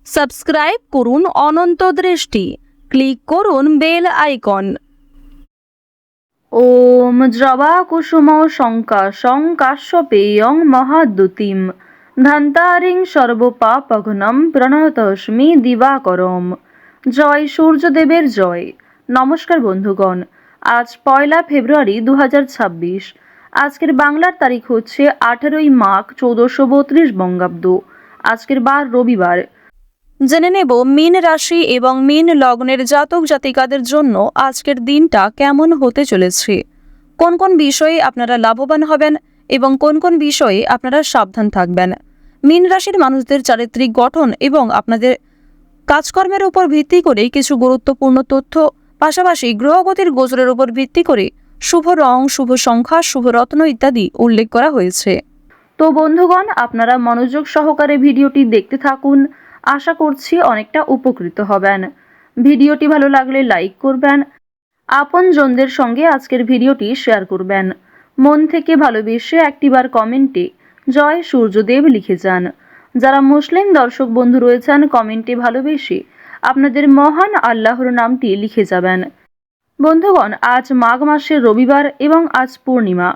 Subscribe করুন অনন্ত দৃষ্টি, click করুন বেল আইকন। ওম জবা কুসুম শঙ্কাশং কাশ্যপেয়ং মহাদ্যুতিম ধান্তারিং সর্বপাপঘ্নম প্রণতস্মি দিবাকরম। জয় সূর্যদেবের জয়। নমস্কার বন্ধুগণ, আজ 1 ফেব্রুয়ারি 2026। আজকের বাংলার তারিখ হচ্ছে 18 মাঘ 1432 বঙ্গাব্দ। আজকের বার রবিবার। জেনে নেব মীন রাশি এবং মীন লগ্নের জাতক জাতিকাদের জন্য আজকের দিনটা কেমন হতে চলেছে, কোন কোন বিষয়ে আপনারা লাভবান হবেন এবং কোন কোন বিষয়ে আপনারা সাবধান থাকবেন। মীন রাশির মানুষদের চারিত্রিক গঠন এবং আপনাদের কাজকর্মের উপর ভিত্তি করে কিছু গুরুত্বপূর্ণ তথ্য, পাশাপাশি গ্রহগতির গোচরের উপর ভিত্তি করে শুভ রং, শুভ সংখ্যা, শুভ রত্ন ইত্যাদি উল্লেখ করা হয়েছে। তো বন্ধুগণ, আপনারা মনোযোগ সহকারে ভিডিওটি দেখতে থাকুন। আশা করছি অনেকটা উপকৃত হবেন। ভিডিওটি ভালো লাগলে লাইক করবেন, আপনজনদের সঙ্গে আজকের ভিডিওটি শেয়ার করবেন। মন থেকে ভালোবেসে একটিবার কমেন্টে জয় সূর্যদেব লিখে যান। যারা মুসলিম দর্শক বন্ধু রয়েছেন, কমেন্টে ভালোবেসে আপনাদের মহান আল্লাহর নামটি লিখে যাবেন। বন্ধুগণ, আজ মাঘ মাসের রবিবার এবং আজ পূর্ণিমা।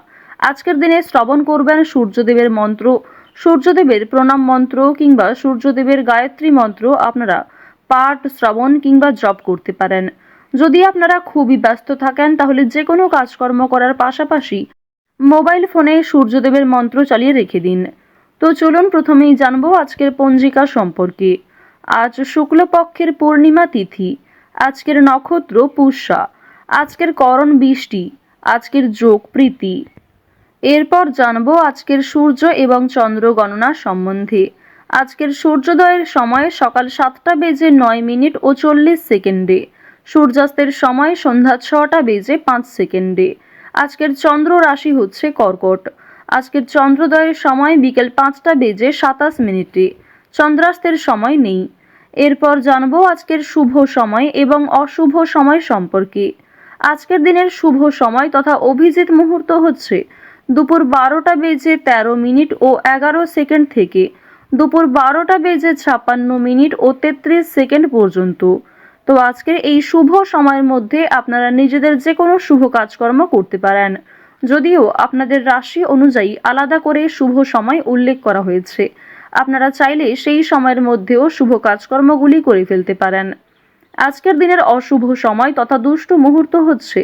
আজকের দিনে শ্রবণ করবেন সূর্যদেবের মন্ত্র, সূর্যদেবের প্রণাম মন্ত্র কিংবা সূর্যদেবের গায়ত্রী মন্ত্র আপনারা পাঠ, শ্রবণ কিংবা জপ করতে পারেন। যদি আপনারা খুবই ব্যস্ত থাকেন তাহলে যে কোনো কাজকর্ম করার পাশাপাশি মোবাইল ফোনে সূর্যদেবের মন্ত্র চালিয়ে রেখে দিন। তো চলুন প্রথমেই জানবো আজকের পঞ্জিকা সম্পর্কে। আজ শুক্লপক্ষের পূর্ণিমা তিথি, আজকের নক্ষত্র পুষ্যা, আজকের করণ বৃষ্টি, আজকের যোগ প্রীতি। এরপর জানবো আজকের সূর্য এবং চন্দ্র গণনা সম্বন্ধে। আজকের সূর্যোদয়ের সময় সকাল 7:09:40, সূর্যাস্তের সময় সন্ধ্যা 6:05। আজকের চন্দ্র রাশি হচ্ছে কর্কট। আজকের চন্দ্রোদয়ের সময় বিকেল 5:27, চন্দ্রাস্তের সময় নেই। এরপর জানবো আজকের শুভ সময় এবং অশুভ সময় সম্পর্কে। আজকের দিনের শুভ সময় তথা অভিজিৎ মুহূর্ত হচ্ছে দুপুর 12:13 ও 11 থেকে দুপুর 12:56 ও 33 পর্যন্ত। তো আজকের এই শুভ সময়ের মধ্যে আপনারা নিজেদের যে কোনো শুভ কাজকর্ম করতে পারেন, যদিও আপনাদের রাশি অনুযায়ী আলাদা করে শুভ সময় উল্লেখ করা হয়েছে। আপনারা চাইলে সেই সময়ের মধ্যেও শুভ কাজকর্মগুলি করে ফেলতে পারেন। আজকের দিনের অশুভ সময় তথা দুষ্ট মুহূর্ত হচ্ছে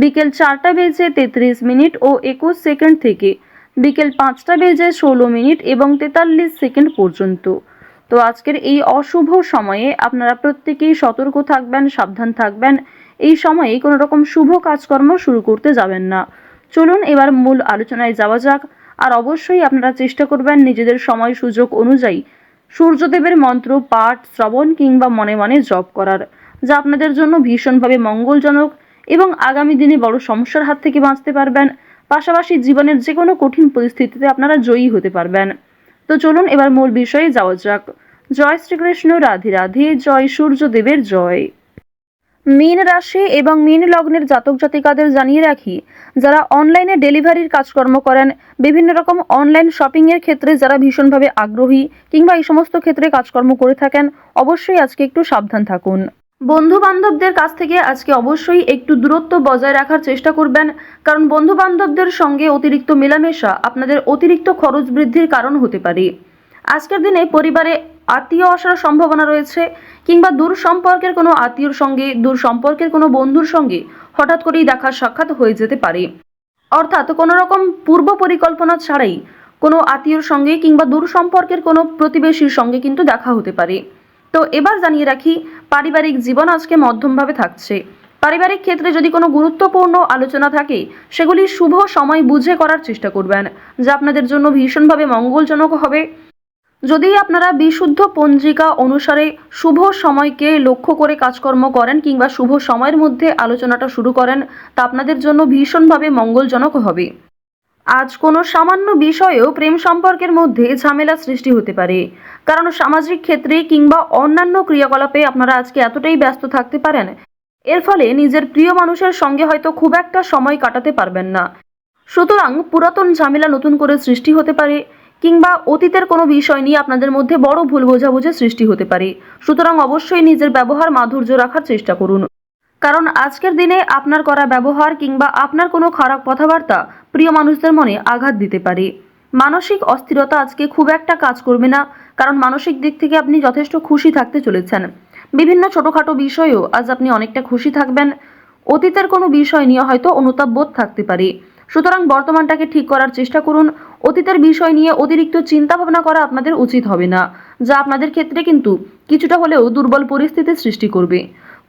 বিকেল 4:33 ও 21 থেকে বিকেল 5:16 এবং 43 পর্যন্ত। তো আজকের এই অশুভ সময়ে আপনারা প্রত্যেকেই সতর্ক থাকবেন, সাবধান থাকবেন। এই সময়ে কোনো রকম শুভ কাজকর্ম শুরু করতে যাবেন না। চলুন এবার মূল আলোচনায় যাওয়া যাক। আর অবশ্যই আপনারা চেষ্টা করবেন নিজেদের সময় সুযোগ অনুযায়ী সূর্যদেবের মন্ত্র পাঠ, শ্রবণ কিংবা মনে মনে জপ করার, যা আপনাদের জন্য ভীষণভাবে মঙ্গলজনক এবং আগামী দিনে বড় সমস্যার হাত থেকে বাঁচতে পারবেন। পাশাপাশি জীবনের যে কোনো কঠিন পরিস্থিতিতে আপনারা জয়ী হতে পারবেন। তো চলুন এবার মূল বিষয়ে যাওয়া যাক। জয় শ্রীকৃষ্ণ, রাধে রাধে, জয় সূর্যদেবের জয়। মীন রাশি এবং মীন লগ্নের জাতক জাতিকাদের জানিয়ে রাখি, যারা অনলাইনে ডেলিভারির কাজকর্ম করেন, বিভিন্ন রকম অনলাইন শপিংয়ের ক্ষেত্রে যারা ভীষণভাবে আগ্রহী কিংবা এই সমস্ত ক্ষেত্রে কাজকর্ম করে থাকেন, অবশ্যই আজকে একটু সাবধান থাকুন। বন্ধু বান্ধবদের কাছ থেকে আজকে অবশ্যই একটু দূরত্ব বজায় রাখার চেষ্টা করবেন, কারণ বন্ধু বান্ধবদের সঙ্গে অতিরিক্ত মেলামেশা আপনাদের অতিরিক্ত খরচ বৃদ্ধির কারণ হতে পারে। আজকের দিনে পরিবারে আত্মীয় আসার সম্ভাবনা রয়েছে, কিংবা দূর সম্পর্কের কোনো আত্মীয়র সঙ্গে, দূর সম্পর্কের কোনো বন্ধুর সঙ্গে হঠাৎ করেই দেখা সাক্ষাৎ হয়ে যেতে পারে। অর্থাৎ কোনো রকম পূর্ব পরিকল্পনা ছাড়াই কোনো আত্মীয়র সঙ্গে কিংবা দূর সম্পর্কের কোনো প্রতিবেশীর সঙ্গে কিন্তু দেখা হতে পারে। তো এবার জানিয়ে রাখি, পারিবারিক জীবন আজকে মধ্যমভাবে থাকছে। পারিবারিক ক্ষেত্রে যদি কোনো গুরুত্বপূর্ণ আলোচনা থাকে, সেগুলি শুভ সময় বুঝে করার চেষ্টা করবেন, যা আপনাদের জন্য ভীষণভাবে মঙ্গলজনক হবে। যদি আপনারা বিশুদ্ধ পঞ্জিকা অনুসারে শুভ সময়কে লক্ষ্য করে কাজকর্ম করেন কিংবা শুভ সময়ের মধ্যে আলোচনাটা শুরু করেন, তা আপনাদের জন্য ভীষণভাবে মঙ্গলজনক হবে। আজ কোনো সামান্য বিষয়েও প্রেম সম্পর্কের মধ্যে ঝামেলা সৃষ্টি হতে পারে, কারণ সামাজিক ক্ষেত্রে কিংবা অন্যান্য ক্রিয়াকলাপে আপনারা আজকে এতটাই ব্যস্ত থাকতে পারেন, এর ফলে নিজের প্রিয় মানুষের সঙ্গে হয়তো খুব একটা সময় কাটাতে পারবেন না। সুতরাং পুরাতন ঝামেলা নতুন করে সৃষ্টি হতে পারে, কিংবা অতীতের কোনো বিষয় নিয়ে আপনাদের মধ্যে বড় ভুল বোঝাবুঝির সৃষ্টি হতে পারে। সুতরাং অবশ্যই নিজের ব্যবহার মাধুর্য রাখার চেষ্টা করুন, কারণ আজকের দিনে আপনার করা ব্যবহার কিংবা আপনার কোনো খারাপ কথাবার্তা প্রিয় মানুষদের মনে আঘাত দিতে পারে। মানসিক অস্থিরতা আজকে খুব একটা কাজ করবে না, কারণ মানসিক দিক থেকে আপনি যথেষ্ট খুশি থাকতে চলেছেন। বিভিন্ন ছোটোখাটো বিষয়েও আজ আপনি অনেকটা খুশি থাকবেন। অতীতের কোনো বিষয় নিয়ে হয়তো অনুতাপ বোধ থাকতে পারে, সুতরাং বর্তমানটাকে ঠিক করার চেষ্টা করুন। অতীতের বিষয় নিয়ে অতিরিক্ত চিন্তা ভাবনা করা আপনাদের উচিত হবে না, যা আপনাদের ক্ষেত্রে কিন্তু কিছুটা হলেও দুর্বল পরিস্থিতির সৃষ্টি করবে।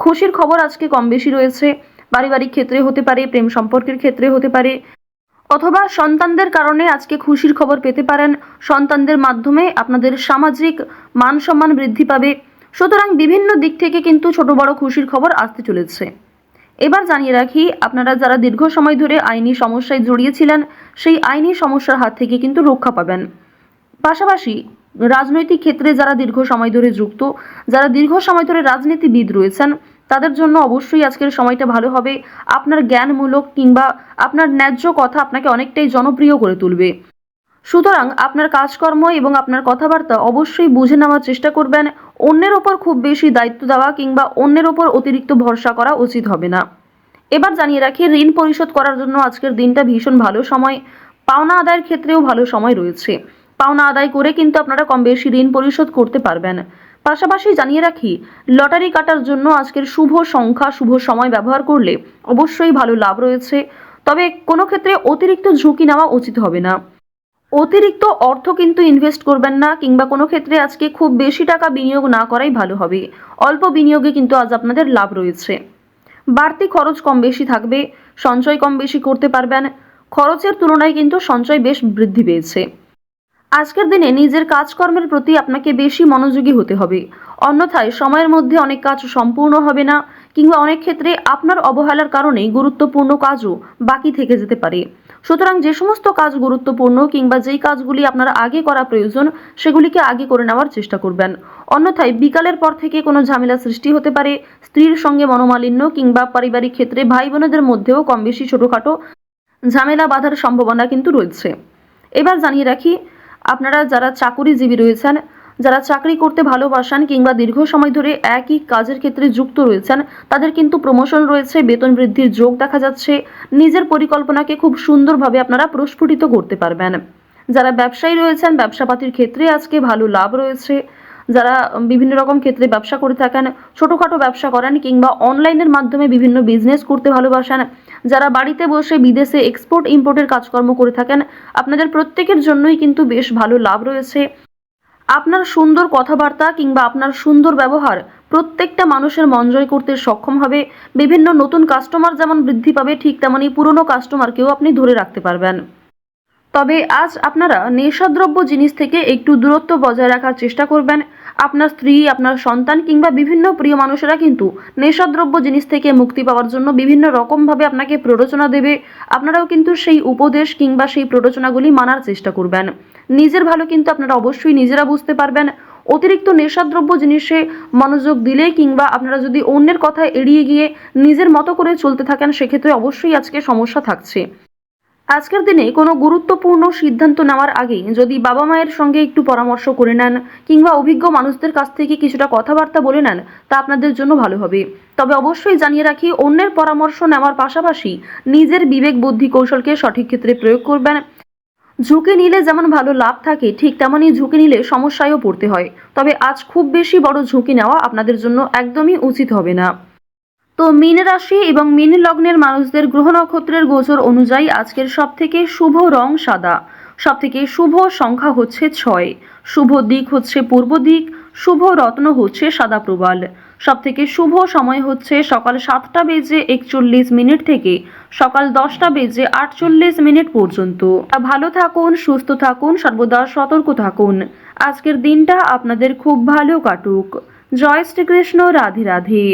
খুশির খবর আজকে কম বেশি রয়েছে, পারিবারিক ক্ষেত্রে হতে পারে, প্রেম সম্পর্কের ক্ষেত্রে হতে পারে, অথবা সন্তানদের কারণে আজকে খুশির খবর পেতে পারেন। সন্তানদের মাধ্যমে আপনাদের সামাজিক মান সম্মান বৃদ্ধি পাবে। সুতরাং বিভিন্ন দিক থেকে কিন্তু ছোট বড় খুশির খবর আসতে চলেছে। এবার জানিয়ে রাখি, আপনারা যারা দীর্ঘ সময় ধরে আইনি সমস্যায় জড়িয়েছিলেন, সেই আইনি সমস্যার হাত থেকে কিন্তু রক্ষা পাবেন। পাশাপাশি রাজনৈতিক ক্ষেত্রে যারা দীর্ঘ সময় ধরে যুক্ত, যারা দীর্ঘ সময় ধরে রাজনীতিবিদ রয়েছেন, তাদের জন্য অবশ্যই আজকের সময়টা ভালো হবে। আপনার জ্ঞানমূলক কিংবা আপনার ন্যায্য কথা আপনাকে অনেকটাই জনপ্রিয় করে তুলবে। সুতরাং আপনার কাজকর্ম এবং আপনার কথাবার্তা অবশ্যই বুঝে নেওয়ার চেষ্টা করবেন। অন্যের ওপর খুব বেশি দায়িত্ব দেওয়া কিংবা অন্যের ওপর অতিরিক্ত ভরসা করা উচিত হবে না। এবার জানিয়ে রাখি, ঋণ পরিশোধ করার জন্য আজকের দিনটা ভীষণ ভালো সময়। পাওনা আদায়ের ক্ষেত্রেও ভালো সময় রয়েছে। পাওনা আদায় করে কিন্তু আপনারা কম বেশি ঋণ পরিশোধ করতে পারবেন। পাশাপাশি জানিয়ে রাখি, লটারি কাটার জন্য আজকের শুভ সংখ্যা, শুভ সময় ব্যবহার করলে অবশ্যই ভালো লাভ রয়েছে। তবে কোনো ক্ষেত্রে অতিরিক্ত ঝুঁকি নেওয়া উচিত হবে না। অতিরিক্ত অর্থ কিন্তু ইনভেস্ট করবেন না, কিংবা কোনো ক্ষেত্রে আজকে খুব বেশি টাকা বিনিয়োগ না করাই ভালো হবে। অল্প বিনিয়োগে কিন্তু আজ আপনাদের লাভ রয়েছে। বাড়তি খরচ কম বেশি থাকবে, সঞ্চয় কম বেশি করতে পারবেন। খরচের তুলনায় কিন্তু সঞ্চয় বেশ বৃদ্ধি পেয়েছে। আজকের দিনে নিজের কাজকর্মের প্রতি আপনাকে বেশি মনোযোগী হতে হবে, অন্যথায় সময়ের মধ্যে অনেক কাজ সম্পূর্ণ হবে না, কিংবা অনেক ক্ষেত্রে আপনার অবহেলার কারণে গুরুত্বপূর্ণ কাজও বাকি থেকে যেতে পারে। সুতরাং যে সমস্ত কাজ গুরুত্বপূর্ণ কিংবা যেই কাজগুলি আপনার আগে করা প্রয়োজন, সেগুলিকে আগে করে নেওয়ার চেষ্টা করবেন। অন্যথায় বিকালের পর থেকে কোনো ঝামেলা সৃষ্টি হতে পারে। স্ত্রীর সঙ্গে মনোমালিন্য কিংবা পারিবারিক ক্ষেত্রে ভাই বোনেদের মধ্যেও কম বেশি ছোটোখাটো ঝামেলা বাঁধার সম্ভাবনা কিন্তু রয়েছে। এবার জানিয়ে রাখি, আপনারা যারা চাকুরিজীবী রয়েছেন, যারা চাকরি করতে ভালোবাসেন কিংবা দীর্ঘ সময় ধরে একই কাজের ক্ষেত্রে যুক্ত রয়েছেন, তাদের কিন্তু প্রমোশন রয়েছে, বেতন বৃদ্ধির যোগ দেখা যাচ্ছে। নিজের পরিকল্পনাকে খুব সুন্দরভাবে আপনারা প্রস্ফুটিত করতে পারবেন। যারা ব্যবসায়ী রয়েছেন, ব্যবসাপাতির ক্ষেত্রে আজকে ভালো লাভ রয়েছে। যারা বিভিন্ন রকম ক্ষেত্রে ব্যবসা করে থাকেন, ছোটোখাটো ব্যবসা করেন কিংবা অনলাইনের মাধ্যমে বিভিন্ন বিজনেস করতে ভালোবাসেন, যারা বাড়িতে বসে বিদেশে এক্সপোর্ট ইম্পোর্টের কাজকর্ম করে থাকেন, আপনাদের প্রত্যেকের জন্যই কিন্তু বেশ ভালো লাভ রয়েছে। আপনার সুন্দর কথাবার্তা কিংবা আপনার সুন্দর ব্যবহার প্রত্যেকটা মানুষের মন জয় করতে সক্ষম হবে। বিভিন্ন নতুন কাস্টমার যেমন বৃদ্ধি পাবে, ঠিক তেমনই পুরনো কাস্টমারকেও আপনি ধরে রাখতে পারবেন। তবে আজ আপনারা নেশাদ্রব্য জিনিস থেকে একটু দূরত্ব বজায় রাখার চেষ্টা করবেন। আপনার স্ত্রী, আপনার সন্তান কিংবা বিভিন্ন প্রিয় মানুষেরা কিন্তু নেশাদ্রব্য জিনিস থেকে মুক্তি পাওয়ার জন্য বিভিন্ন রকমভাবে আপনাকে প্ররোচনা দেবে। আপনারাও কিন্তু সেই উপদেশ কিংবা সেই প্ররোচনাগুলি মানার চেষ্টা করবেন। নিজের ভালো কিন্তু আপনারা অবশ্যই নিজেরা বুঝতে পারবেন। অতিরিক্ত নেশাদ্রব্য জিনিসে মনোযোগ দিলে কিংবা আপনারা যদি অন্যের কথা এড়িয়ে গিয়ে নিজের মতো করে চলতে থাকেন, সেক্ষেত্রে অবশ্যই আজকে সমস্যা থাকছে। আজকের দিনে কোনো গুরুত্বপূর্ণ সিদ্ধান্ত নেওয়ার আগে যদি বাবা মায়ের সঙ্গে একটু পরামর্শ করে নেন কিংবা অভিজ্ঞ মানুষদের কাছ থেকে কিছুটা কথাবার্তা বলে নেন, তা আপনাদের জন্য ভালো হবে। তবে অবশ্যই জানিয়ে রাখি, অন্যের পরামর্শ নেওয়ার পাশাপাশি নিজের বিবেক বুদ্ধি কৌশলকে সঠিক ক্ষেত্রে প্রয়োগ করবেন। ঝুঁকি নিলে যেমন ভালো লাভ থাকে, ঠিক তেমনই ঝুঁকি নিলে সমস্যায়ও পড়তে হয়। তবে আজ খুব বেশি বড় ঝুঁকি নেওয়া আপনাদের জন্য একদমই উচিত হবে না। তো মীন রাশি এবং মীন লগ্নের মানুষদের গ্রহ নক্ষত্রের গোচর অনুযায়ী আজকের সবথেকে শুভ রং সাদা, সবথেকে শুভ সংখ্যা হচ্ছে 6, শুভ দিক হচ্ছে পূর্ব দিক, শুভ রত্ন হচ্ছে সাদা প্রবাল। সবথেকে শুভ সময় হচ্ছে সকাল 7টা বেজে 41 মিনিট থেকে সকাল 10টা বেজে 48 মিনিট পর্যন্ত। ভালো থাকুন, সুস্থ থাকুন, সর্বদা সতর্ক থাকুন। আজকের দিনটা আপনাদের খুব ভালো কাটুক। জয় শ্রীকৃষ্ণ, রাধে রাধে।